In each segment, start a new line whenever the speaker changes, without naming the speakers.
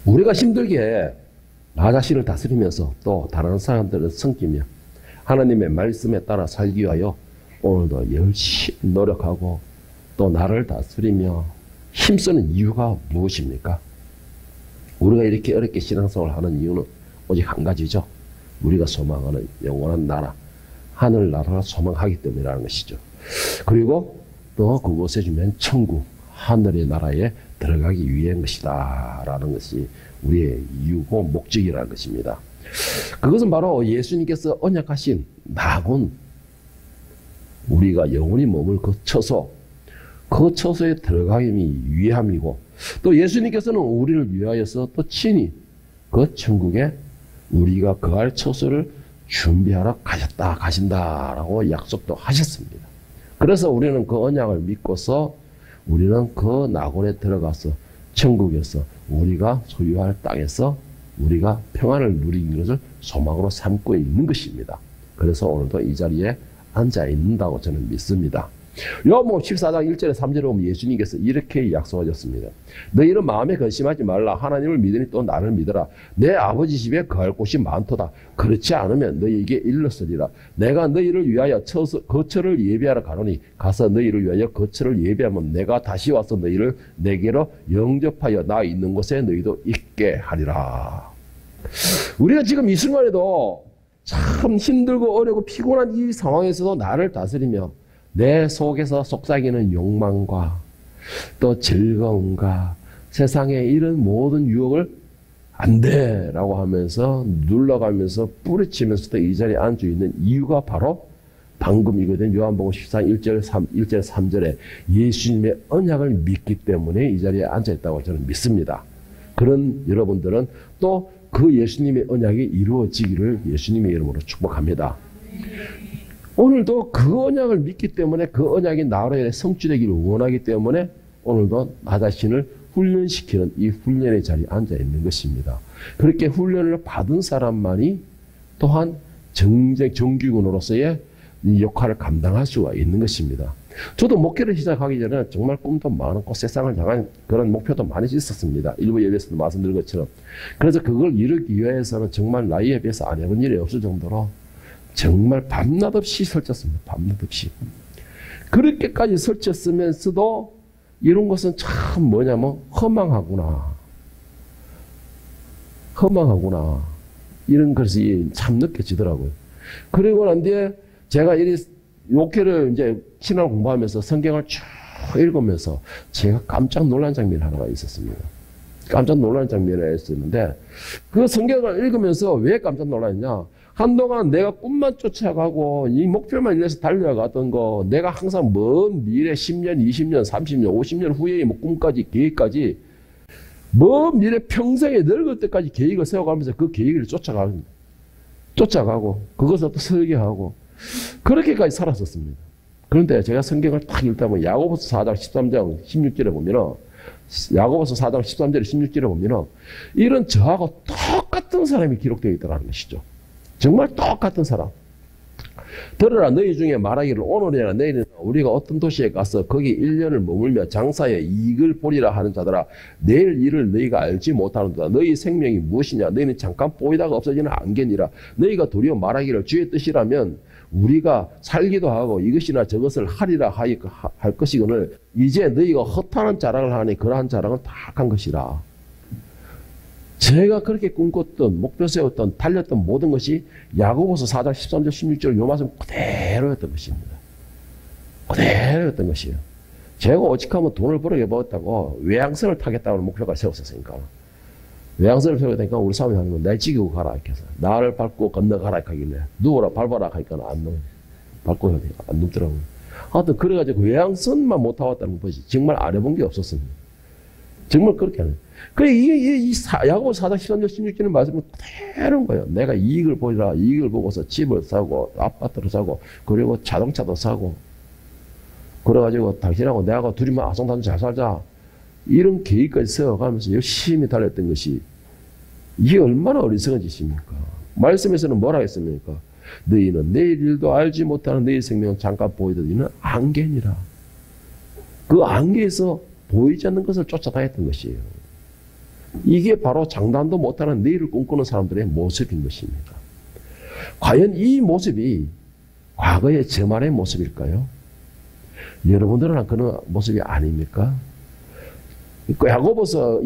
우리가 힘들게 나 자신을 다스리면서 또 다른 사람들을 섬기며 하나님의 말씀에 따라 살기 위하여 오늘도 열심히 노력하고 또 나를 다스리며 힘쓰는 이유가 무엇입니까? 우리가 이렇게 어렵게 신앙생활을 하는 이유는 오직 한 가지죠. 우리가 소망하는 영원한 나라, 하늘나라를 소망하기 때문이라는 것이죠. 그리고 또 그곳에 주면 천국, 하늘의 나라에 들어가기 위한 것이다 라는 것이 우리의 이유고 목적이라는 것입니다. 그것은 바로 예수님께서 언약하신 낙원, 우리가 영원히 몸을 그 처소에 들어가기 위함이고, 또 예수님께서는 우리를 위하여서 또 친히 그 천국에 우리가 거할 처소를 준비하러 가신다라고 약속도 하셨습니다. 그래서 우리는 그 언약을 믿고서 우리는 그 낙원에 들어가서 천국에서 우리가 소유할 땅에서 우리가 평안을 누리는 것을 소망으로 삼고 있는 것입니다. 그래서 오늘도 이 자리에 앉아 있는다고 저는 믿습니다. 요한복음 14장 1절에 3절에 보면 예수님께서 이렇게 약속하셨습니다. 너희는 마음에 근심하지 말라. 하나님을 믿으니 또 나를 믿어라. 내 아버지 집에 거할 곳이 많도다. 그렇지 않으면 너희에게 일렀으리라. 내가 너희를 위하여 거처를 예비하러 가노니 가서 너희를 위하여 거처를 예비하면 내가 다시 와서 너희를 내게로 영접하여 나 있는 곳에 너희도 있게 하리라. 우리가 지금 이 순간에도 참 힘들고 어렵고 피곤한 이 상황에서도 나를 다스리며 내 속에서 속삭이는 욕망과 또 즐거움과 세상의 이런 모든 유혹을 안 돼! 라고 하면서 눌러가면서 뿌리치면서도 이 자리에 앉아 있는 이유가 바로 방금 이거든. 요한복음 14장 1절 3절에 예수님의 언약을 믿기 때문에 이 자리에 앉아 있다고 저는 믿습니다. 그런 여러분들은 또 그 예수님의 언약이 이루어지기를 예수님의 이름으로 축복합니다. 오늘도 그 언약을 믿기 때문에 그 언약이 나로 성취되기를 원하기 때문에 오늘도 나 자신을 훈련시키는 이 훈련의 자리에 앉아 있는 것입니다. 그렇게 훈련을 받은 사람만이 또한 정규군으로서의 이 역할을 감당할 수가 있는 것입니다. 저도 목회를 시작하기 전에 정말 꿈도 많고 세상을 향한 그런 목표도 많이 있었습니다. 일부 예배에서도 말씀드린 것처럼. 그래서 그걸 이루기 위해서는 정말 나이에 비해서 안 해본 일이 없을 정도로 정말 밤낮 없이 설쳤습니다. 밤낮 없이. 그렇게까지 설쳤으면서도 이런 것은 참 뭐냐면 허망하구나. 이런 것이 참 느껴지더라고요. 그리고 난 뒤에 제가 이 목회를 이제 신앙을 공부하면서 성경을 쭉 읽으면서 제가 깜짝 놀란 장면이 하나가 있었습니다. 깜짝 놀란 장면이 있었는데 그 성경을 읽으면서 왜 깜짝 놀랐냐? 한동안 내가 꿈만 쫓아가고 이 목표만 위해서 달려가던 거 내가 항상 먼 미래 10년, 20년, 30년, 50년 후의 뭐 꿈까지 계획까지 먼 미래 평생에 늙을 때까지 계획을 세워가면서 그 계획을 쫓아가고 그것을 또 설계하고 그렇게까지 살았었습니다. 그런데 제가 성경을 딱 읽다 보면 야고보서 4장 13장 16절에 보면은 야고보서 4장 13절에 16절에 보면은 이런 저하고 똑같은 사람이 기록되어 있다는 것이죠. 정말 똑같은 사람. 들으라 너희 중에 말하기를 오늘이나 내일이나 우리가 어떤 도시에 가서 거기 1년을 머물며 장사에 이익을 보리라 하는 자들아 내일 일을 너희가 알지 못하는도다. 너희 생명이 무엇이냐 너희는 잠깐 보이다가 없어지는 안개니라. 너희가 도리어 말하기를 주의 뜻이라면 우리가 살기도 하고 이것이나 저것을 하리라 할 것이거늘 이제 너희가 허탄한 자랑을 하니 그러한 자랑은 다 악한 것이라. 제가 그렇게 꿈꿨던 목표 세웠던 달렸던 모든 것이 야고보서 4장 13절 16절 요 말씀 그대로였던 것입니다. 그대로였던 것이에요. 제가 오직하면 돈을 벌게 먹었다고 외양선을 타겠다는 목표가 세웠었으니까 외양선을 세우니까 우리 사람이 하는 날 지키고 가라 이렇게 해서 나를 밟고 건너가라 이렇게 하길래 누워라 밟아라 하니까 안 넘어 밟고 안 눕더라고요. 하여튼 그래가지고 외양선만 못 타왔다는 것이 정말 안 해본 게 없었습니다. 정말 그렇게 하는. 그래, 야고보 4장 13절 16절의 말씀은 그대로인 거예요. 내가 이익을 보리라. 이익을 보고서 집을 사고, 아파트를 사고, 그리고 자동차도 사고, 그래가지고 당신하고 내하고 둘이만 아성다성 잘 살자. 이런 계획까지 세워가면서 열심히 달렸던 것이, 이게 얼마나 어리석은 짓입니까? 말씀에서는 뭐라 했습니까? 너희는 내일 일도 알지 못하는 너희 생명은 잠깐 보이던 너희는 안개니라. 그 안개에서 보이지 않는 것을 쫓아다녔던 것이에요. 이게 바로 장담도 못하는 내일을 꿈꾸는 사람들의 모습인 것입니다. 과연 이 모습이 과거의 저만의 모습일까요? 여러분들은 그런 모습이 아닙니까? 야고보서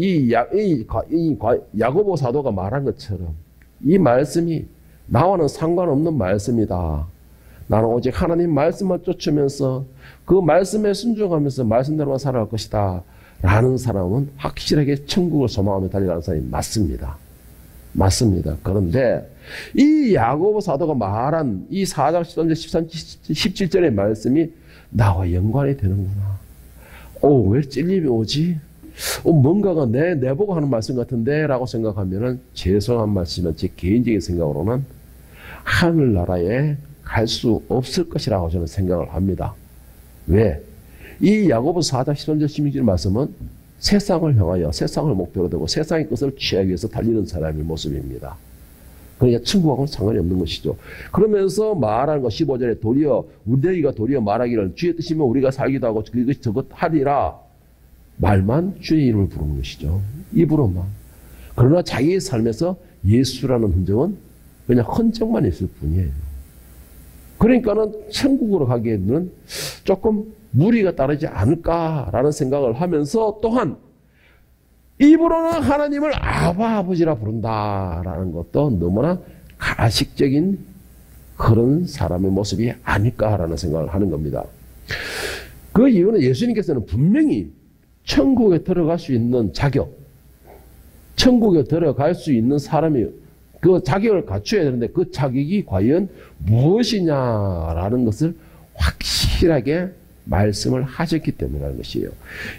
야고보 사도가 말한 것처럼 이 말씀이 나와는 상관없는 말씀이다. 나는 오직 하나님 말씀만 쫓으면서 그 말씀에 순종하면서 말씀대로만 살아갈 것이다. 라는 사람은 확실하게 천국을 소망하며 달려가는 사람이 맞습니다. 맞습니다. 그런데 이 야고보 사도가 말한 이 4장 13절 17절의 말씀이 나와 연관이 되는구나. 왜 찔림이 오지? 뭔가가 내보고 하는 말씀 같은데 라고 생각하면은 죄송한 말씀이면 제 개인적인 생각으로는 하늘나라에 갈 수 없을 것이라고 저는 생각을 합니다. 왜? 이 야고보서 4장 13절 16절 말씀은 세상을 향하여 세상을 목표로 두고 세상의 것을 취하기 위해서 달리는 사람의 모습입니다. 그러니까 천국하고는 상관이 없는 것이죠. 그러면서 말하는 것 15절에 너희가 도리어 말하기를 주의 뜻이면 우리가 살기도 하고 그것이 저것 하리라. 말만 주의 이름을 부르는 것이죠. 입으로만. 그러나 자기의 삶에서 예수라는 흔적은 그냥 흔적만 있을 뿐이에요. 그러니까는 천국으로 가기에는 조금 무리가 따르지 않을까라는 생각을 하면서 또한 입으로는 하나님을 아바 아버지라 부른다라는 것도 너무나 가식적인 그런 사람의 모습이 아닐까라는 생각을 하는 겁니다. 그 이유는 예수님께서는 분명히 천국에 들어갈 수 있는 자격, 천국에 들어갈 수 있는 사람이 그 자격을 갖춰야 되는데 그 자격이 과연 무엇이냐라는 것을 확실하게 말씀을 하셨기 때문이라는 것이에요.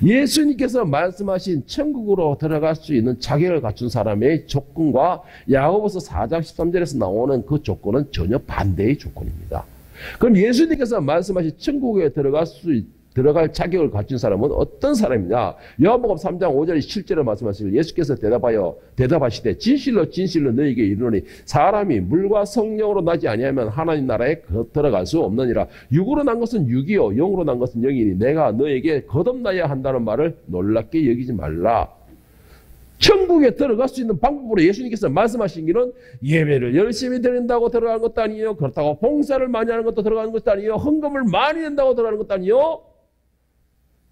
예수님께서 말씀하신 천국으로 들어갈 수 있는 자격을 갖춘 사람의 조건과 야고보서 4장 13절에서 나오는 그 조건은 전혀 반대의 조건입니다. 그럼 예수님께서 말씀하신 천국에 들어갈 자격을 갖춘 사람은 어떤 사람이냐? 요한복음 3장 5절 7절에 말씀하시길 예수께서 대답하시되 진실로 진실로 너희에게 이르노니 사람이 물과 성령으로 나지 아니하면 하나님 나라에 들어갈 수 없느니라. 육으로 난 것은 육이요 영으로 난 것은 영이니 내가 너에게 거듭나야 한다는 말을 놀랍게 여기지 말라. 천국에 들어갈 수 있는 방법으로 예수님께서 말씀하신 길은 예배를 열심히 드린다고 들어가는 것도 아니에요. 그렇다고 봉사를 많이 하는 것도 들어가는 것도 아니에요. 헌금을 많이 낸다고 들어가는 것도 아니에요.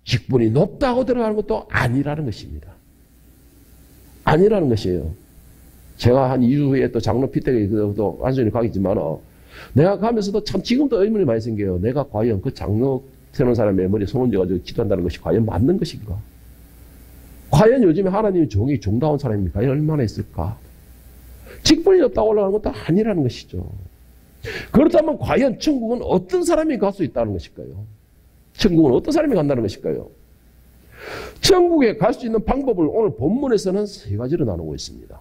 직분이 높다고 들어가는 것도 아니라는 것입니다. 아니라는 것이에요. 제가 한 2주 후에 또 장로 피택에도 완전히 가겠지만 내가 가면서도 참 지금도 의문이 많이 생겨요. 내가 과연 그 장로 세우는 사람의 머리에 손 얹어가지고 기도한다는 것이 과연 맞는 것인가? 과연 요즘에 하나님의 종이 종다운 사람이 과연 얼마나 있을까? 직분이 높다고 올라가는 것도 아니라는 것이죠. 그렇다면 과연 천국은 어떤 사람이 갈 수 있다는 것일까요? 천국은 어떤 사람이 간다는 것일까요? 천국에 갈 수 있는 방법을 오늘 본문에서는 세 가지로 나누고 있습니다.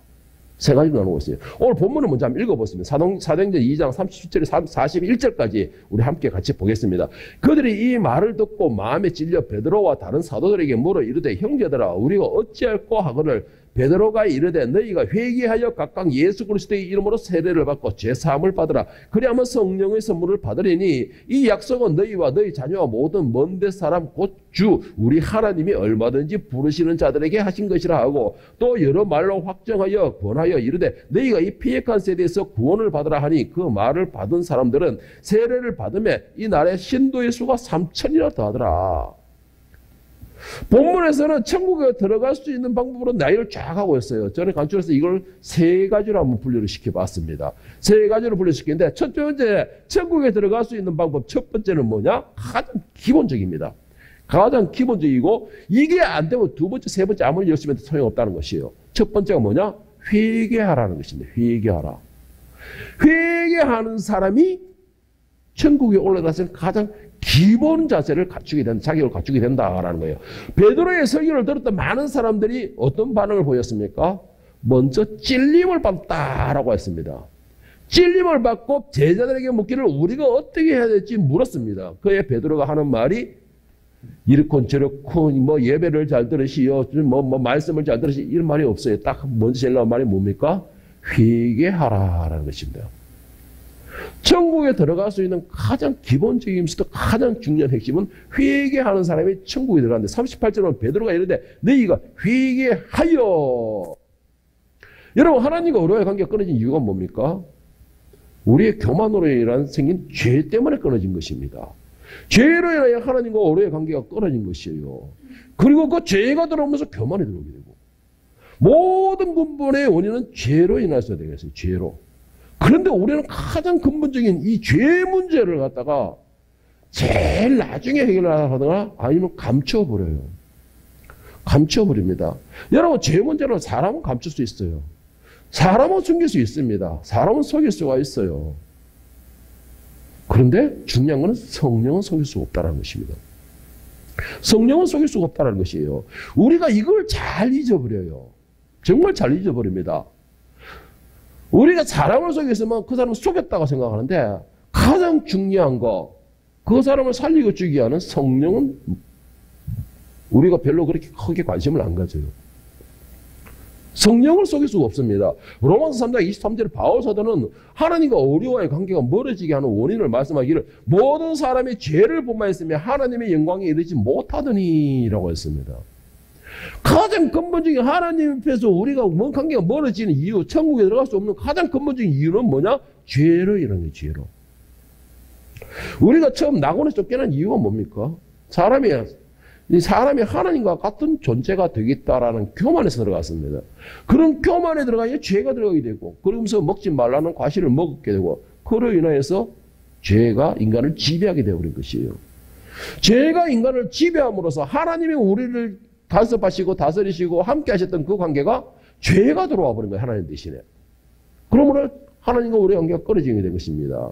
세 가지로 나누고 있어요. 오늘 본문을 먼저 한번 읽어보겠습니다. 사도행전 2장 37절에 41절까지 우리 함께 같이 보겠습니다. 그들이 이 말을 듣고 마음에 찔려 베드로와 다른 사도들에게 물어 이르되 형제들아 우리가 어찌할꼬 하거늘 베드로가 이르되 너희가 회개하여 각각 예수 그리스도의 이름으로 세례를 받고 죄사함을 받으라. 그리하면 성령의 선물을 받으리니 이 약속은 너희와 너희 자녀와 모든 먼데 사람 곧 주 우리 하나님이 얼마든지 부르시는 자들에게 하신 것이라 하고 또 여러 말로 확정하여 권하여 이르되 너희가 이 피획한 세대에서 구원을 받으라 하니 그 말을 받은 사람들은 세례를 받으매 이 날에 신도의 수가 3,000이나 더하더라. 본문에서는 천국에 들어갈 수 있는 방법으로 나열을 쫙 하고 있어요. 저는 간추려서 이걸 세 가지로 한번 분류를 시켜봤습니다. 세 가지로 분류시키는데 첫 번째, 천국에 들어갈 수 있는 방법 첫 번째는 뭐냐? 가장 기본적입니다. 가장 기본적이고 이게 안 되면 두 번째, 세 번째 아무리 열심히 해도 소용없다는 것이에요. 첫 번째가 뭐냐? 회개하라는 것입니다. 회개하라. 회개하는 사람이 천국에 올라가서 가장 기본 자세를 갖추게 된다, 자격을 갖추게 된다라는 거예요. 베드로의 설교를 들었던 많은 사람들이 어떤 반응을 보였습니까? 먼저 찔림을 받았다라고 했습니다. 찔림을 받고 제자들에게 묻기를 우리가 어떻게 해야 될지 물었습니다. 그에 베드로가 하는 말이 이렇건 저렇건 뭐 예배를 잘 들으시오, 뭐 말씀을 잘 들으시 이런 말이 없어요. 딱 먼저 제일 나온 말이 뭡니까? 회개하라라는 것입니다. 천국에 들어갈 수 있는 가장 기본적이면서도 가장 중요한 핵심은 회개하는 사람이 천국에 들어가는데 38절은 베드로가 이러는데 너희가 회개하여. 여러분 하나님과 우리와의 관계가 끊어진 이유가 뭡니까? 우리의 교만으로 인한 생긴 죄 때문에 끊어진 것입니다. 죄로 인하여 하나님과 우리의 관계가 끊어진 것이에요. 그리고 그 죄가 들어오면서 교만이 들어오게 되고 모든 근본의 원인은 죄로 인해서 되겠어요. 죄로. 그런데 우리는 가장 근본적인 이 죄 문제를 갖다가 제일 나중에 해결하다가 아니면 감춰버려요. 감춰버립니다. 여러분 죄 문제는 사람은 감출 수 있어요. 사람은 숨길 수 있습니다. 사람은 속일 수가 있어요. 그런데 중요한 것은 성령은 속일 수가 없다는 것입니다. 성령은 속일 수가 없다는 것이에요. 우리가 이걸 잘 잊어버려요. 정말 잘 잊어버립니다. 우리가 사람을 속였으면 그 사람을 속였다고 생각하는데 가장 중요한 거, 그 사람을 살리고 죽이게 하는 성령은 우리가 별로 그렇게 크게 관심을 안 가져요. 성령을 속일 수가 없습니다. 로마서 3장 23절에 바울 사도는 하나님과 우리와의 관계가 멀어지게 하는 원인을 말씀하기를 모든 사람의 죄를 범하였으며 하나님의 영광에 이르지 못하더니 라고 했습니다. 가장 근본적인 하나님 앞에서 우리가 관계가 멀어지는 이유, 천국에 들어갈 수 없는 가장 근본적인 이유는 뭐냐? 죄로 이런 게 죄로. 우리가 처음 낙원에 쫓겨난 이유가 뭡니까? 사람이 하나님과 같은 존재가 되겠다라는 교만에서 들어갔습니다. 그런 교만에 들어가야 죄가 들어가게 되고, 그러면서 먹지 말라는 과실을 먹게 되고, 그로 인하여서 죄가 인간을 지배하게 되어버린 것이에요. 죄가 인간을 지배함으로써 하나님이 우리를 간섭하시고 다스리시고 함께 하셨던 그 관계가 죄가 들어와 버린 거예요. 하나님 대신에. 그러므로 하나님과 우리의 관계가 끊어지게 된 것입니다.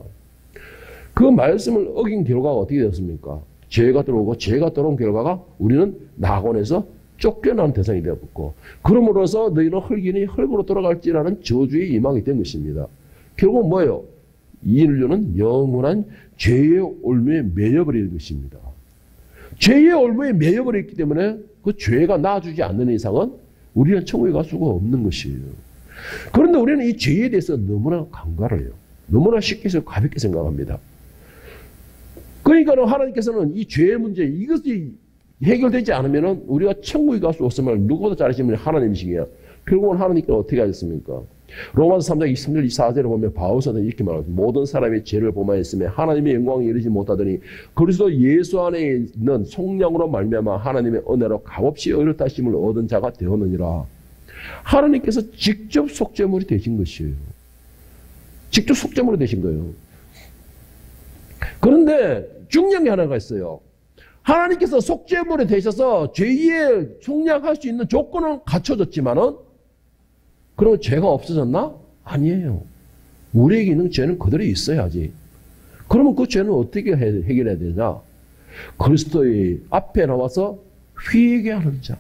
그 말씀을 어긴 결과가 어떻게 되었습니까? 죄가 들어오고 죄가 들어온 결과가 우리는 낙원에서 쫓겨난 대상이 되었고, 그러므로서 너희는 흙이니 흙으로 돌아갈지라는 저주에 임하게 된 것입니다. 결국 뭐예요? 이 인류는 영원한 죄의 올무에 매여버리는 것입니다. 죄의 올무에 매여버렸기 때문에 그 죄가 나아주지 않는 이상은 우리는 천국에 갈 수가 없는 것이에요. 그런데 우리는 이 죄에 대해서 너무나 간과를 해요. 너무나 쉽게 가볍게 생각합니다. 그러니까 하나님께서는 이 죄의 문제, 이것이 해결되지 않으면 우리가 천국에 갈 수 없음을 누구보다 잘 아시는 분이 하나님이시기에 결국은 하나님께서 어떻게 하셨습니까? 로마서 3장 23절 24절에 보면 바울사도는 이렇게 말합니다. 모든 사람이 죄를 범하였으며 하나님의 영광에 이르지 못하더니 그리스도 예수 안에 있는 속량으로 말미암아 하나님의 은혜로 값없이 의롭다 하심을 얻은 자가 되었느니라. 하나님께서 직접 속죄물이 되신 것이에요. 직접 속죄물이 되신 거예요. 그런데 중요한 게 하나가 있어요. 하나님께서 속죄물이 되셔서 죄에 속량할 수 있는 조건은 갖춰졌지만은 그러면 죄가 없어졌나? 아니에요. 우리에게 있는 죄는 그대로 있어야지. 그러면 그 죄는 어떻게 해결해야 되냐? 그리스도의 앞에 나와서 회개하는 자.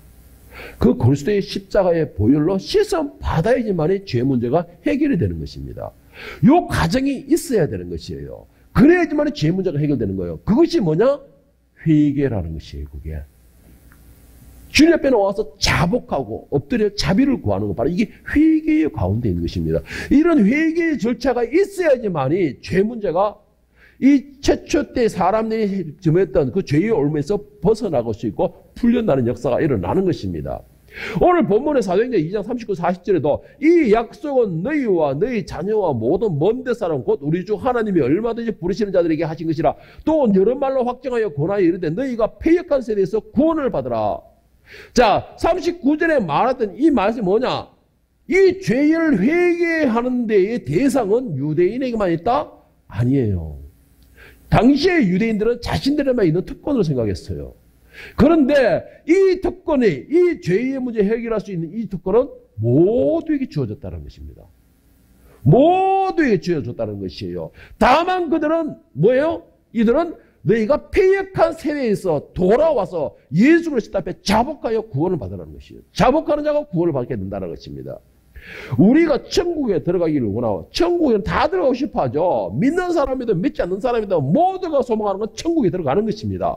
그 그리스도의 십자가의 보혈로 씻음 받아야지만이 죄 문제가 해결이 되는 것입니다. 이 과정이 있어야 되는 것이에요. 그래야지만 죄 문제가 해결되는 거예요. 그것이 뭐냐? 회개라는 것이에요. 그게. 주님 앞에 나와서 자복하고 엎드려 자비를 구하는 것, 바로 이게 회개의 가운데 있는 것입니다. 이런 회개의 절차가 있어야지만이 죄 문제가 이 최초 때 사람들이 점했던 그 죄의 올무에서 벗어나갈 수 있고 풀려나는 역사가 일어나는 것입니다. 오늘 본문의 사도행전 2장 39, 40절에도 이 약속은 너희와 너희 자녀와 모든 먼데 사람 곧 우리 주 하나님이 얼마든지 부르시는 자들에게 하신 것이라. 또 여러 말로 확정하여 권하여 이르되 너희가 패역한 세대에서 구원을 받으라. 자, 39절에 말했던 이 말씀이 뭐냐? 이 죄를 회개하는 데의 대상은 유대인에게만 있다? 아니에요. 당시의 유대인들은 자신들에만 있는 특권으로 생각했어요. 그런데 이 특권이, 이 죄의 문제 해결할 수 있는 이 특권은 모두에게 주어졌다는 것입니다. 모두에게 주어졌다는 것이에요. 다만 그들은 뭐예요? 이들은 너희가 패역한 세대에서 돌아와서 예수 그리스도 앞에 자복하여 구원을 받으라는 것이에요. 자복하는 자가 구원을 받게 된다는 것입니다. 우리가 천국에 들어가기를 원하고, 천국에는 다 들어가고 싶어 하죠. 믿는 사람이든 믿지 않는 사람이든 모두가 소망하는 건 천국에 들어가는 것입니다.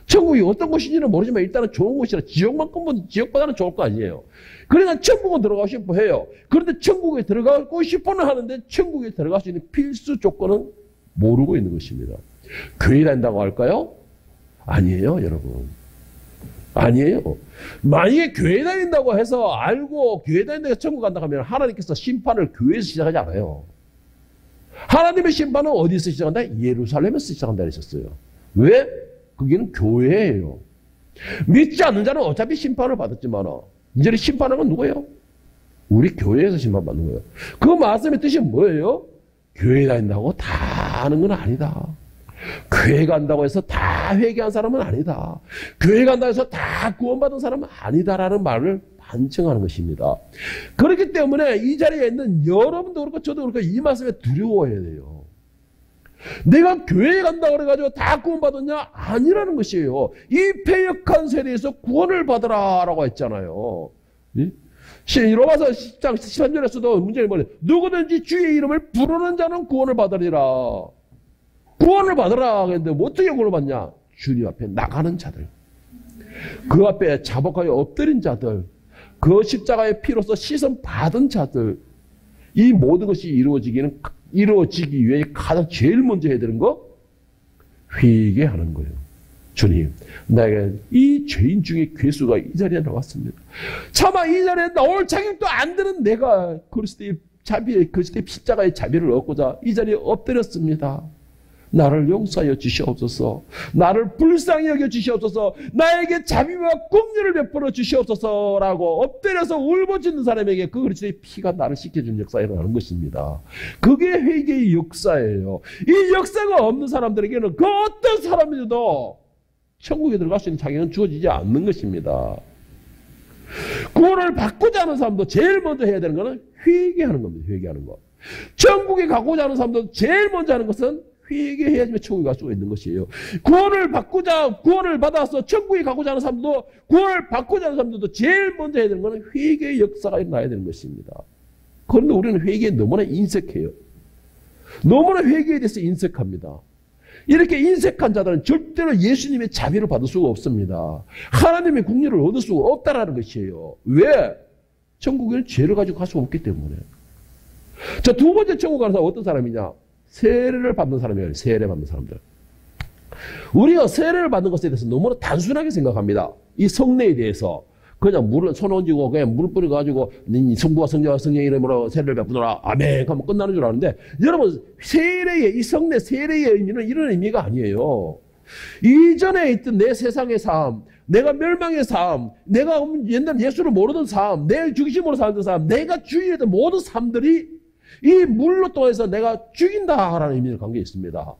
천국이 어떤 곳인지는 모르지만 일단은 좋은 곳이라 지옥만큼은 지옥보다는 좋을 거 아니에요. 그러니까 천국은 들어가고 싶어 해요. 그런데 천국에 들어가고 싶어는 하는데 천국에 들어갈 수 있는 필수 조건은 모르고 있는 것입니다. 교회 다닌다고 할까요? 아니에요, 여러분. 아니에요. 만약에 교회 다닌다고 해서 알고 교회 다닌다고 해서 천국 간다고 하면 하나님께서 심판을 교회에서 시작하지 않아요. 하나님의 심판은 어디서 시작한다? 예루살렘에서 시작한다 그러셨어요. 왜? 거기는 교회예요. 믿지 않는 자는 어차피 심판을 받았지만 이제 심판하는 건 누구예요? 우리 교회에서 심판받는 거예요. 그 말씀의 뜻이 뭐예요? 교회 다닌다고 다 아는 건 아니다. 교회 간다고 해서 다 회개한 사람은 아니다. 교회 간다고 해서 다 구원받은 사람은 아니다라는 말을 반증하는 것입니다. 그렇기 때문에 이 자리에 있는 여러분도 그렇고 저도 그렇고 이 말씀에 두려워해야 돼요. 내가 교회에 간다고 그래가지고 다 구원받았냐? 아니라는 것이에요. 이 패역한 세대에서 구원을 받으라라고 했잖아요. 로마서 10장 13절에서도 문제를 뭐래? 누구든지 주의 이름을 부르는 자는 구원을 받으리라. 구원을 받으라 했는데 뭐 어떻게 구원을 받냐? 주님 앞에 나가는 자들, 그 앞에 자복하여 엎드린 자들, 그 십자가의 피로서 씻음 받은 자들, 이 모든 것이 이루어지기 위해 가장 제일 먼저 해야 되는 거 회개하는 거예요. 주님, 나에게 이 죄인 중에 괴수가 이 자리에 나왔습니다. 차마 이 자리에 나올 자격도 안 되는 내가 그리스도의 십자가의 자비를 얻고자 이 자리에 엎드렸습니다. 나를 용서하여 주시옵소서. 나를 불쌍히 여겨 주시옵소서. 나에게 자비와 긍휼을 베풀어 주시옵소서라고 엎드려서 울부짖는 사람에게 그 그리스도의 피가 나를 씻겨준 역사가 일어나는 것입니다. 그게 회개의 역사예요. 이 역사가 없는 사람들에게는 그 어떤 사람들도 천국에 들어갈 수 있는 자격은 주어지지 않는 것입니다. 구원을 받고자 하는 사람도 제일 먼저 해야 되는 것은 회개하는 겁니다. 회개하는 것. 천국에 가고자 하는 사람도 제일 먼저 하는 것은 회개해야지만 천국에 갈 수가 있는 것이에요. 구원을 받아서 천국에 가고자 하는 사람도, 구원을 받고자 하는 사람들도 제일 먼저 해야 되는 것은 회개의 역사가 일어나야 되는 것입니다. 그런데 우리는 회개에 너무나 인색해요. 너무나 회개에 대해서 인색합니다. 이렇게 인색한 자들은 절대로 예수님의 자비를 받을 수가 없습니다. 하나님의 긍휼을 얻을 수가 없다라는 것이에요. 왜? 천국에는 죄를 가지고 갈 수가 없기 때문에. 자, 두 번째 천국 가는 사람은 어떤 사람이냐? 세례를 받는 사람이에요. 세례 받는 사람들. 우리가 세례를 받는 것에 대해서 너무나 단순하게 생각합니다. 이 성례에 대해서. 그냥 물을 손 얹고 그냥 물 뿌려가지고 성부와 성자와 성령의 이름으로 세례를 베푸노라 아멘 하면 끝나는 줄 아는데, 여러분 세례의 이 성례 세례의 의미는 이런 의미가 아니에요. 이전에 있던 내 세상의 삶, 내가 멸망의 삶, 내가 옛날 예수를 모르던 삶, 내 중심으로 살던 삶, 내가 주위에 있던 모든 삶들이 이 물로 통해서 내가 죽인다라는 의미를 갖고 있습니다.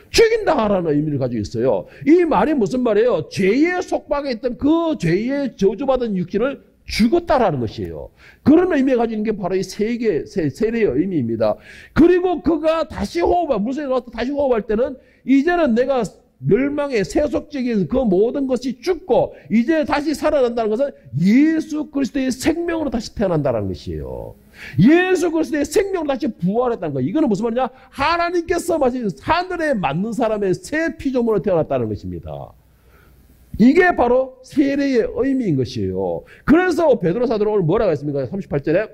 죽인다라는 의미를 가지고 있어요. 이 말이 무슨 말이에요? 죄의 속박에 있던 그 죄의 저주받은 육신을 죽었다라는 것이에요. 그런 의미를 가지고 있는 게 바로 이 세례의 의미입니다. 그리고 그가 다시 물속에 나와서 다시 호흡할 때는 이제는 내가 멸망의 세속적인 그 모든 것이 죽고 이제 다시 살아난다는 것은 예수 그리스도의 생명으로 다시 태어난다는 것이에요. 예수 그리스도의 생명으로 다시 부활했다는 거예요. 이거는 무슨 말이냐? 하나님께서 마신 하늘에 맞는 사람의 새 피조물로 태어났다는 것입니다. 이게 바로 세례의 의미인 것이에요. 그래서 베드로 사도는 오늘 뭐라고 했습니까? 38절에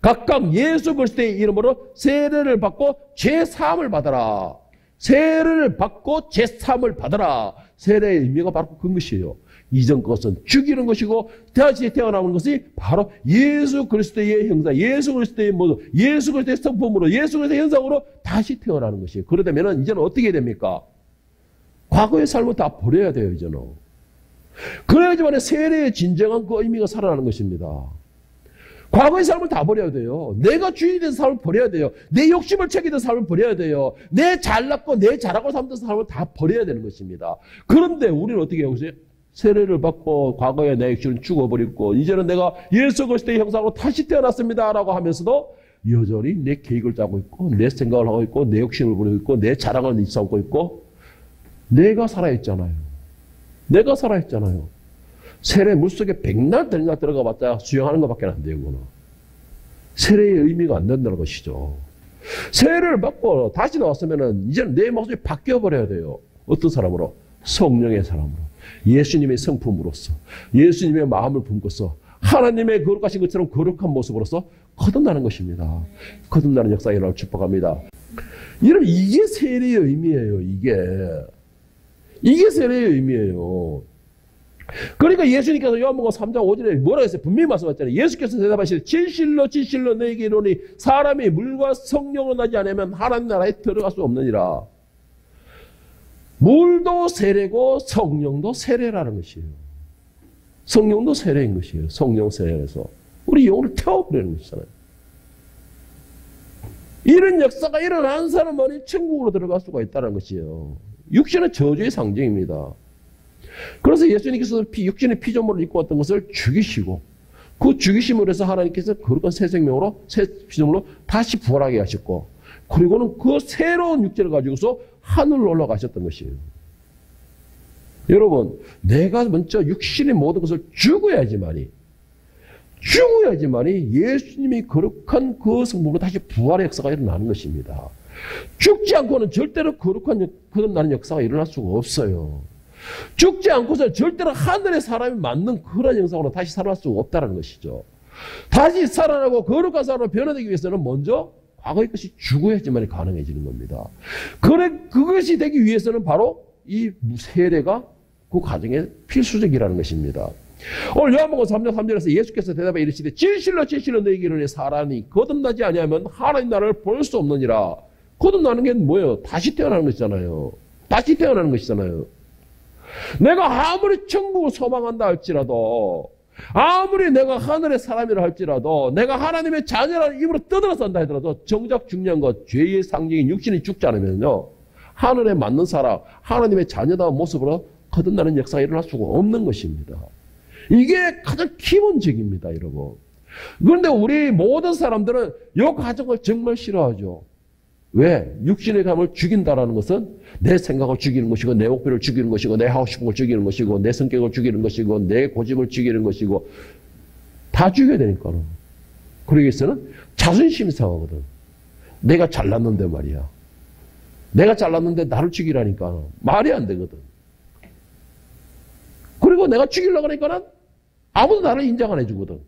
각각 예수 그리스도의 이름으로 세례를 받고 죄사함을 받아라. 세례를 받고 죄사함을 받아라. 세례의 의미가 바로 그것이에요. 이전 것은 죽이는 것이고 다시 태어나는 것이 바로 예수 그리스도의 형상, 예수 그리스도의 모습, 예수 그리스도의 성품으로, 예수 그리스도의 현상으로 다시 태어나는 것이에요. 그러다면 이제는 어떻게 해야 됩니까? 과거의 삶을 다 버려야 돼요, 이제는. 그래야지만 세례의 진정한 그 의미가 살아나는 것입니다. 과거의 삶을 다 버려야 돼요. 내가 주인이 된 삶을 버려야 돼요. 내 욕심을 챙기던 삶을 버려야 돼요. 내 잘났고 내 잘하고 살던 삶을 다 버려야 되는 것입니다. 그런데 우리는 어떻게 하고 있어요? 세례를 받고 과거의 내 욕심을 죽어버리고 이제는 내가 예수 그리스도의 형상으로 다시 태어났습니다라고 하면서도 여전히 내 계획을 짜고 있고 내 생각을 하고 있고 내 욕심을 부리고 있고 내 자랑을 쌓고 있고 내가 살아있잖아요. 내가 살아있잖아요. 세례 물속에 백날 들어가 봤자 수영하는 것밖에 안 돼요. 그거는. 세례의 의미가 안 된다는 것이죠. 세례를 받고 다시 나왔으면은 이제는 내 모습이 바뀌어버려야 돼요. 어떤 사람으로? 성령의 사람으로, 예수님의 성품으로서, 예수님의 마음을 품고서 하나님의 거룩하신 것처럼 거룩한 모습으로서 거듭나는 것입니다. 거듭나는 역사가 일어날 축복합니다. 여러분, 이게 세례의 의미예요. 이게 세례의 의미예요. 그러니까 예수님께서 요한복음 3장 5절에 뭐라고 했어요? 분명히 말씀하셨잖아요. 예수께서 대답하시되 진실로 진실로 너희에게 이르노니 사람이 물과 성령으로 나지 않으면 하나님 나라에 들어갈 수 없느니라. 물도 세례고 성령도 세례라는 것이에요. 성령도 세례인 것이에요. 성령 세례에서 우리 영혼을 태워버리는 것이잖아요. 이런 역사가 일어난 사람만이 천국으로 들어갈 수가 있다는 것이에요. 육신은 저주의 상징입니다. 그래서 예수님께서 육신의 피조물을 입고 왔던 것을 죽이시고 그 죽이심으로 해서 하나님께서 거룩한 새 생명으로 새 피조물로 다시 부활하게 하셨고 그리고는 그 새로운 육체를 가지고서 하늘로 올라가셨던 것이에요. 여러분, 내가 먼저 육신의 모든 것을 죽어야지만이 예수님이 거룩한 그 성품으로 다시 부활의 역사가 일어나는 것입니다. 죽지 않고는 절대로 거듭나는 역사가 일어날 수가 없어요. 죽지 않고서 절대로 하늘의 사람이 맞는 그런 형상으로 다시 살아날 수가 없다는 것이죠. 다시 살아나고 거룩한 사람으로 변화되기 위해서는 먼저 과거의 것이 죽어야지만 가능해지는 겁니다. 그것이 되기 위해서는 바로 이 세례가 그 과정에 필수적이라는 것입니다. 오늘 요한복음 3장 3절에서 예수께서 대답해 이르시되 진실로 진실로 너희에게 이르노니 사람이 거듭나지 아니하면 하나님 나라를 볼 수 없느니라. 거듭나는 게 뭐예요? 다시 태어나는 것이잖아요. 다시 태어나는 것이잖아요. 내가 아무리 천국을 소망한다 할지라도, 아무리 내가 하늘의 사람이라 할지라도, 내가 하나님의 자녀라는 입으로 떠들어서 한다 하더라도 정작 중요한 것, 죄의 상징인 육신이 죽지 않으면요, 하늘에 맞는 사람, 하나님의 자녀다운 모습으로 거듭나는 역사가 일어날 수가 없는 것입니다. 이게 가장 기본적입니다, 여러분. 그런데 우리 모든 사람들은 이 과정을 정말 싫어하죠. 왜? 육신의 감을 죽인다라는 것은 내 생각을 죽이는 것이고 내 목표를 죽이는 것이고 내 하고 싶은 걸 죽이는 것이고 내 성격을 죽이는 것이고 내 고집을 죽이는 것이고 다 죽여야 되니까요. 그러기 위해서는 자존심이 상하거든. 내가 잘났는데 말이야. 내가 잘났는데 나를 죽이라니까 말이 안 되거든. 그리고 내가 죽이려고 하니까는 아무도 나를 인정 안 해주거든.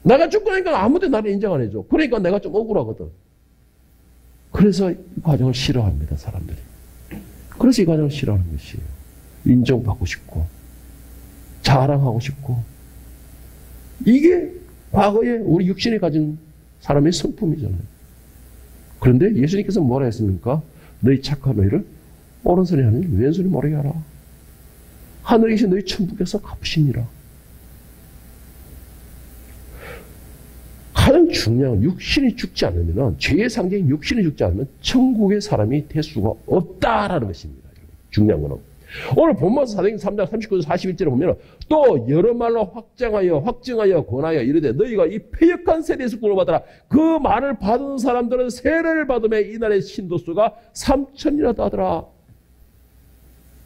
내가 죽고 나니까 아무도 나를 인정 안 해줘. 그러니까 내가 좀 억울하거든. 그래서 이 과정을 싫어합니다, 사람들이. 그래서 이 과정을 싫어하는 것이에요. 인정받고 싶고, 자랑하고 싶고. 이게 과거에 우리 육신이 가진 사람의 성품이잖아요. 그런데 예수님께서 뭐라 했습니까? 너희 착한 너희를 오른손이 하느니 왼손이 모르게 하라. 하늘에 계신 너희 천국에서 갚으시니라. 가장 중요한 육신이 죽지 않으면, 죄의 상징인 육신이 죽지 않으면 천국의 사람이 될 수가 없다라는 것입니다. 중요한 거는. 오늘 본문 사도행 3장 39절 41절에 보면 또 여러 말로 확증하여 권하여 이르되 너희가 이 패역한 세례에서 구원받아라. 그 말을 받은 사람들은 세례를 받으며 이날의 신도수가 3,000이라도 하더라.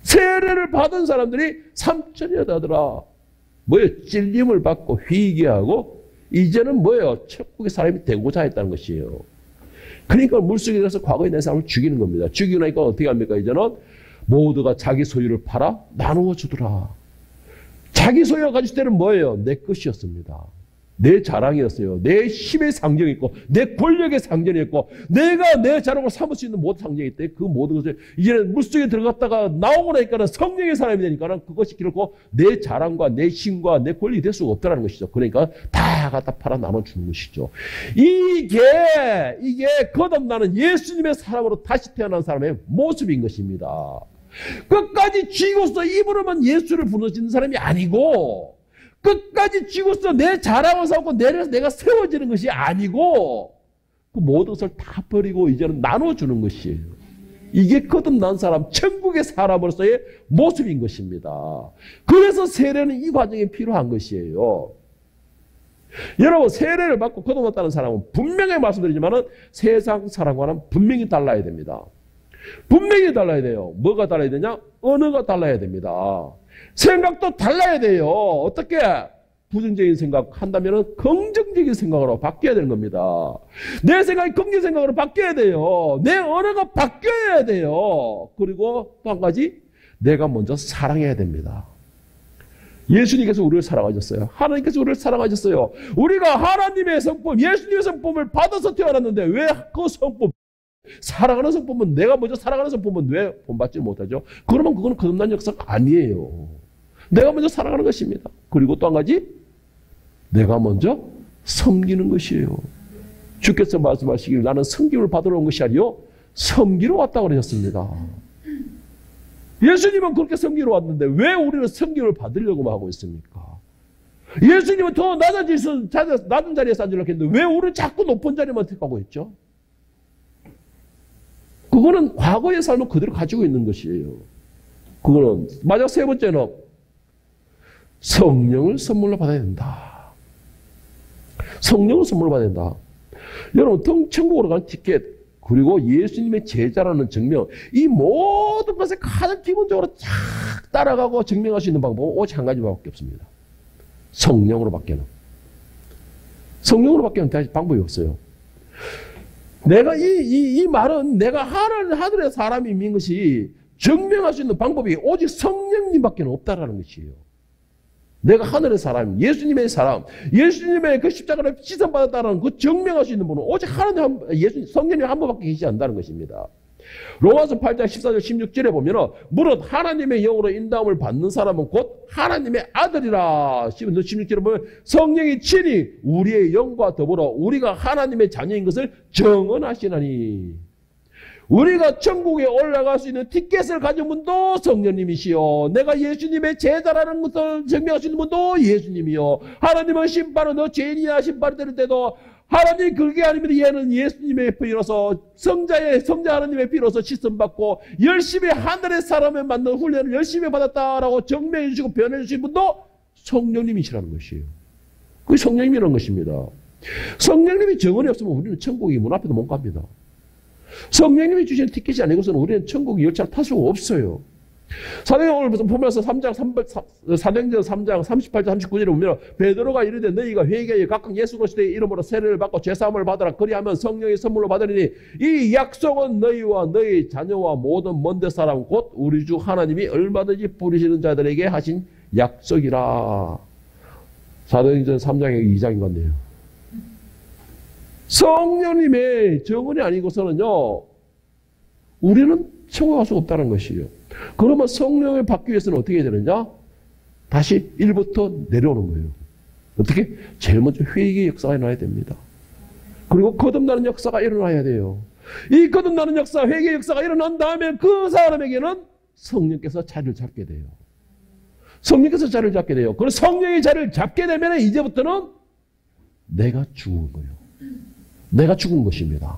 세례를 받은 사람들이 3,000이라도 하더라. 뭐예요? 찔림을 받고 회개하고 이제는 뭐예요? 천국의 사람이 되고자 했다는 것이에요. 그러니까 물속에 들어서 과거에 내 사람을 죽이는 겁니다. 죽이고 나니까 어떻게 합니까? 이제는 모두가 자기 소유를 팔아 나누어 주더라. 자기 소유가 가질 때는 뭐예요? 내 것이었습니다. 내 자랑이었어요. 내 힘의 상징이었고 내 권력의 상징이었고 내가 내 자랑을 삼을 수 있는 모든 상징이 있대. 그 모든 것을 이제는 물속에 들어갔다가 나오고 나니까는 성령의 사람이 되니까는 그것이 결코 내 자랑과 내 힘과 내 권력이 될 수가 없다는 것이죠. 그러니까 다 갖다 팔아 나눠주는 것이죠. 이게 거듭나는 예수님의 사람으로 다시 태어난 사람의 모습인 것입니다. 끝까지 쥐고서 입으로만 예수를 부르짖는 사람이 아니고 끝까지 쥐고서 내 자랑을 삼고 내가 세워지는 것이 아니고 그 모든 것을 다 버리고 이제는 나눠주는 것이에요. 이게 거듭난 사람, 천국의 사람으로서의 모습인 것입니다. 그래서 세례는 이 과정이 필요한 것이에요. 여러분, 세례를 받고 거듭났다는 사람은 분명히 말씀드리지만 세상 사람과는 분명히 달라야 됩니다. 분명히 달라야 돼요. 뭐가 달라야 되냐? 언어가 달라야 됩니다. 생각도 달라야 돼요. 어떻게? 부정적인 생각 한다면 긍정적인 생각으로 바뀌어야 되는 겁니다. 내 생각이 긍정 생각으로 바뀌어야 돼요. 내 언어가 바뀌어야 돼요. 그리고 또 한 가지, 내가 먼저 사랑해야 됩니다. 예수님께서 우리를 사랑하셨어요. 하나님께서 우리를 사랑하셨어요. 우리가 하나님의 성품, 예수님의 성품을 받아서 태어났는데 왜 그 성품, 사랑하는 성품은, 내가 먼저 사랑하는 성품은 왜 본받지 못하죠? 그러면 그건 거듭난 역사가 아니에요. 내가 먼저 사랑하는 것입니다. 그리고 또 한 가지, 내가 먼저 섬기는 것이에요. 주께서 말씀하시길 나는 섬김을 받으러 온 것이 아니요 섬기러 왔다고 그러셨습니다. 예수님은 그렇게 섬기러 왔는데 왜 우리는 섬김을 받으려고 하고 있습니까? 예수님은 더 낮은 자리에서 앉으려고 했는데 왜 우리는 자꾸 높은 자리만 택하고 있죠? 그거는 과거의 삶을 그대로 가지고 있는 것이에요. 그거는 마지막 세 번째는 성령을 선물로 받아야 된다. 성령을 선물로 받아야 된다. 여러분, 천국으로 가는 티켓, 그리고 예수님의 제자라는 증명, 이 모든 것에 가장 기본적으로 쫙 따라가고 증명할 수 있는 방법은 오직 한 가지밖에 없습니다. 성령으로 바뀌는. 성령으로 바뀌는 다시 방법이 없어요. 내가 이 말은 내가 하늘의 사람인 것이 증명할 수 있는 방법이 오직 성령님밖에 없다라는 것이에요. 내가 하늘의 사람, 예수님의 사람, 예수님의 그 십자가를 시선받았다는 그 증명할 수 있는 분은 오직 하나님, 성령님 한 분밖에 계시지 않는다는 것입니다. 로마서 8장 14절 16절에 보면은 무릇 하나님의 영으로 인도함을 받는 사람은 곧 하나님의 아들이라. 16절에 보면 성령이 친히 우리의 영과 더불어 우리가 하나님의 자녀인 것을 증언하시나니. 우리가 천국에 올라갈 수 있는 티켓을 가진 분도 성령님이시요. 내가 예수님의 제자라는 것을 증명할 수 있는 분도 예수님이요. 하나님은 심판은 너 죄인이야 심판을 때릴 때도 하나님 그게 아니면 얘는 예수님의 피로서 성자 하나님의 피로서 씻음받고 열심히 하늘의 사람을 만든 훈련을 열심히 받았다라고 증명해 주시고 변해 주신 분도 성령님이시라는 것이에요. 그게 성령님이라는 것입니다. 성령님이 정언이 없으면 우리는 천국이 문 앞에도 못 갑니다. 성령님이 주신 티켓이 아니고서는 우리는 천국 열차를 탈 수가 없어요. 사도행전을 보면서 사도행전 3장 38절 39절에 보면 베드로가 이르되 너희가 회개하여 각각 예수 그리스도의 이름으로 세례를 받고 죄사함을 받으라. 그리하면 성령의 선물로 받으리니 이 약속은 너희와 너희 자녀와 모든 먼데 사람 곧 우리 주 하나님이 얼마든지 부르시는 자들에게 하신 약속이라. 사도행전 3장의 2장인 건데요. 성령님의 정언이 아니고서는요, 우리는 천국에 갈 수가 없다는 것이에요. 그러면 성령을 받기 위해서는 어떻게 해야 되느냐? 다시 1부터 내려오는 거예요. 어떻게? 제일 먼저 회개의 역사가 일어나야 됩니다. 그리고 거듭나는 역사가 일어나야 돼요. 이 거듭나는 역사, 회개의 역사가 일어난 다음에 그 사람에게는 성령께서 자리를 잡게 돼요. 성령께서 자리를 잡게 돼요. 그리고 성령이 자리를 잡게 되면 이제부터는 내가 죽은 거예요. 내가 죽은 것입니다.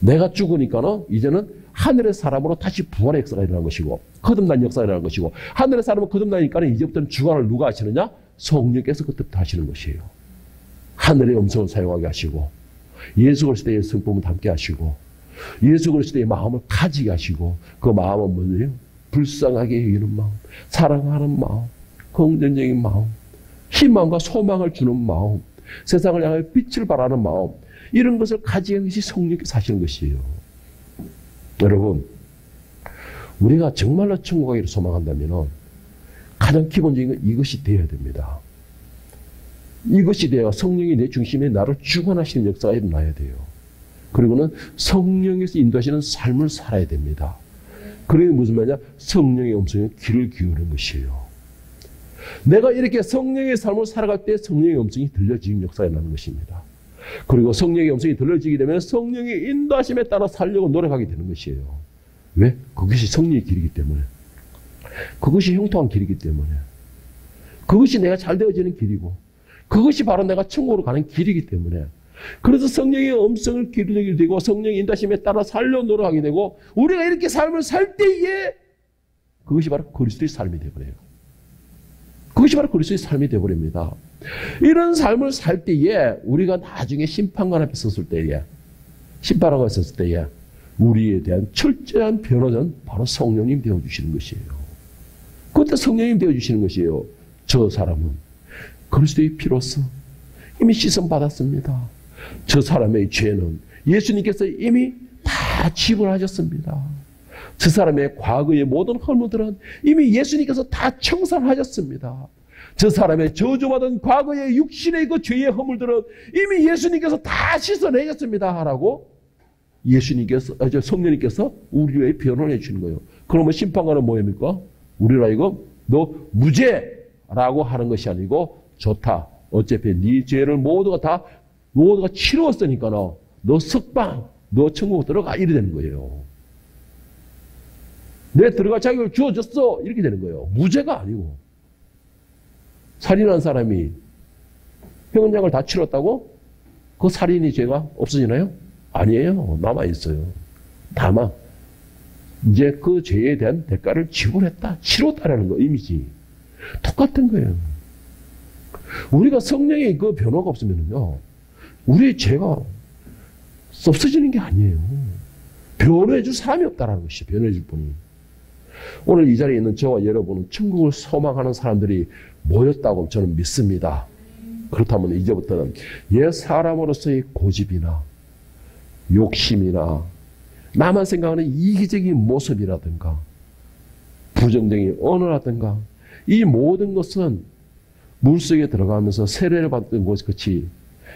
내가 죽으니까는 이제는 하늘의 사람으로 다시 부활의 역사가 일어나는 것이고 거듭난 역사가 일어나는 것이고 하늘의 사람은 거듭나니까는 이제부터는 주관을 누가 하시느냐? 성령께서 그때부터 하시는 것이에요. 하늘의 음성을 사용하게 하시고 예수 그리스도의 성품을 담게 하시고 예수 그리스도의 마음을 가지게 하시고 그 마음은 뭐예요? 불쌍하게 여기는 마음, 사랑하는 마음, 긍정적인 마음, 희망과 소망을 주는 마음, 세상을 향해 빛을 발하는 마음, 이런 것을 가지는 것이 성령께서 하시는 것이에요. 여러분, 우리가 정말로 천국 가기를 소망한다면 가장 기본적인 건 이것이 되어야 됩니다. 이것이 되어야 성령이 내 중심에 나를 주관하시는 역사가 일어나야 돼요. 그리고는 성령에서 인도하시는 삶을 살아야 됩니다. 그러니 무슨 말이냐? 성령의 음성에 귀를 기울이는 것이에요. 내가 이렇게 성령의 삶을 살아갈 때 성령의 음성이 들려지는 역사가 일어나는 것입니다. 그리고 성령의 음성이 들려지게 되면 성령의 인도하심에 따라 살려고 노력하게 되는 것이에요. 왜? 그것이 성령의 길이기 때문에. 그것이 형통한 길이기 때문에. 그것이 내가 잘 되어지는 길이고 그것이 바로 내가 천국으로 가는 길이기 때문에. 그래서 성령의 음성을 기르게 되고 성령의 인도하심에 따라 살려고 노력하게 되고 우리가 이렇게 삶을 살 때에 그것이 바로 그리스도의 삶이 되어버려요. 그것이 바로 그리스도의 삶이 되어버립니다. 이런 삶을 살 때에 우리가 나중에 심판관 앞에 섰을 때에 심판하고 있었을 때에 우리에 대한 철저한 변호자는 바로 성령님 되어주시는 것이에요. 그때 성령님 되어주시는 것이에요. 저 사람은 그리스도의 피로써 이미 씻음받았습니다. 저 사람의 죄는 예수님께서 이미 다 지불하셨습니다. 저 사람의 과거의 모든 허물들은 이미 예수님께서 다 청산하셨습니다. 저 사람의 저주받은 과거의 육신의 그 죄의 허물들은 이미 예수님께서 다 씻어내셨습니다. 라고 성령님께서 우리의 변호를 해주시는 거예요. 그러면 심판관은 뭐입니까? 우리라 이거 너 무죄라고 하는 것이 아니고 좋다. 어차피 네 죄를 모두가 치루었으니까 너 석방, 너 천국 들어가 이래 되는 거예요. 내 들어갈 자격을 주어졌어 이렇게 되는 거예요. 무죄가 아니고. 살인한 사람이 형량을 다 치렀다고 그 살인의 죄가 없어지나요? 아니에요. 남아있어요. 다만 이제 그 죄에 대한 대가를 지불했다, 치렀다라는 거 의미지. 똑같은 거예요. 우리가 성령의 그 변화가 없으면요, 우리의 죄가 없어지는 게 아니에요. 변호해 줄 사람이 없다라는 것이죠. 변호해 줄 분이. 오늘 이 자리에 있는 저와 여러분은 천국을 소망하는 사람들이 모였다고 저는 믿습니다. 그렇다면 이제부터는 옛 사람으로서의 고집이나 욕심이나 나만 생각하는 이기적인 모습이라든가 부정적인 언어라든가 이 모든 것은 물속에 들어가면서 세례를 받던 것같이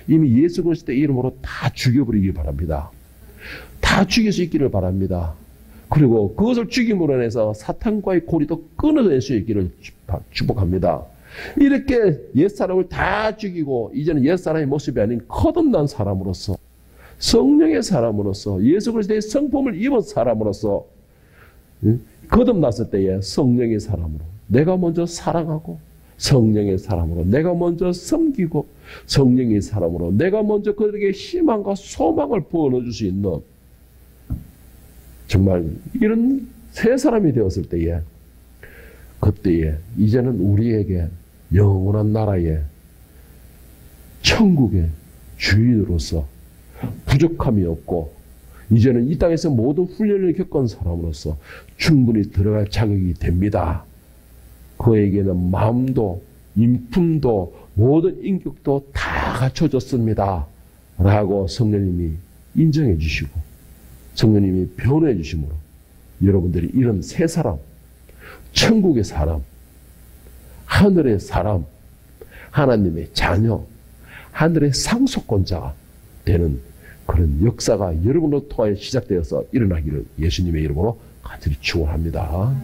이미 예수 그리스도의 이름으로 다 죽여버리기 바랍니다. 다 죽일 수 있기를 바랍니다. 그리고 그것을 죽임으로 인해서 사탄과의 고리도 끊어낼 수 있기를 축복합니다. 이렇게 옛사람을 다 죽이고 이제는 옛사람의 모습이 아닌 거듭난 사람으로서 성령의 사람으로서 예수 그리스도의 성품을 입은 사람으로서 거듭났을 때에 성령의 사람으로 내가 먼저 사랑하고 성령의 사람으로 내가 먼저 섬기고 성령의 사람으로 내가 먼저 그들에게 희망과 소망을 부어넣어줄 수 있는 정말 이런 새 사람이 되었을 때에 그때에 이제는 우리에게 영원한 나라의 천국의 주인으로서 부족함이 없고 이제는 이 땅에서 모든 훈련을 겪은 사람으로서 충분히 들어갈 자격이 됩니다. 그에게는 마음도 인품도 모든 인격도 다 갖춰졌습니다. 라고 성령님이 인정해 주시고 성령님이 변호해 주심으로 여러분들이 이런 새 사람, 천국의 사람, 하늘의 사람, 하나님의 자녀, 하늘의 상속권자가 되는 그런 역사가 여러분으로 통하여 시작되어서 일어나기를 예수님의 이름으로 간절히 축원합니다.